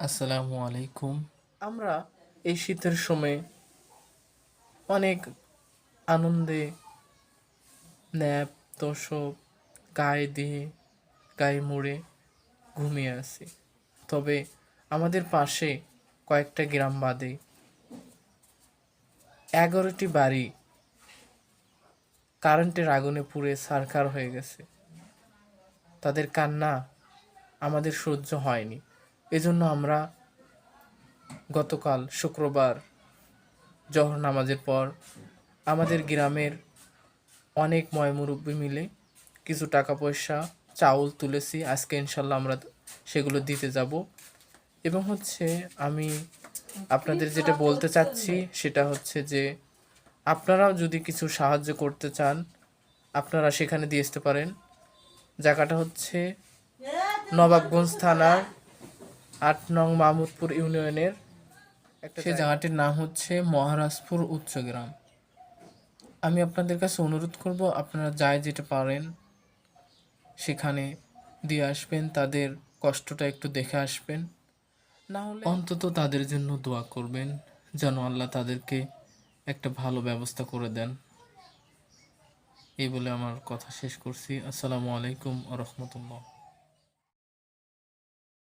আসসালামু আলাইকুম। আমরা এই শীতের সময় অনেক আনন্দে ন্যাপ তোশক গায়ে দিয়ে গায়ে মুড়ে ঘুমিয়ে আছি। তবে আমাদের পাশে কয়েকটা গ্রাম বাদে 11টি বাড়ি কারেন্টের আগুনে পুড়ে ছারখার হয়ে গেছে। তাদের কান্না আমাদের সহ্য হয়নি। এজন্য আমরা গতকাল শুক্রবার জোহর নামাজের পর আমাদের গ্রামের অনেক ময়মুরব্বি মিলে কিছু টাকা পয়সা চাউল তুলেছি। আজকে ইনশাল্লাহ আমরা সেগুলো দিতে যাব। এবং আমি আপনাদের যেটা বলতে চাচ্ছি সেটা হচ্ছে যে আপনারাও যদি কিছু সাহায্য করতে চান আপনারা সেখানে দিয়ে আসতে পারেন। জায়গাটা হচ্ছে নবাবগঞ্জ থানার 8 নং মাহমুদপুর ইউনিয়নের সেই জায়গাটির নাম হচ্ছে মহারাজপুর উচ্চগ্রাম। আমি আপনাদের কাছে অনুরোধ করব আপনারা যাই যেটা পারেন সেখানে দিয়ে আসবেন, তাদের কষ্টটা একটু দেখে আসবেন। না হলে অন্তত তাদের জন্য দোয়া করবেন যেন আল্লাহ তাদেরকে একটা ভালো ব্যবস্থা করে দেন। এই বলে আমার কথা শেষ করছি। আসসালামু আলাইকুম ওয়া রাহমাতুল্লাহ।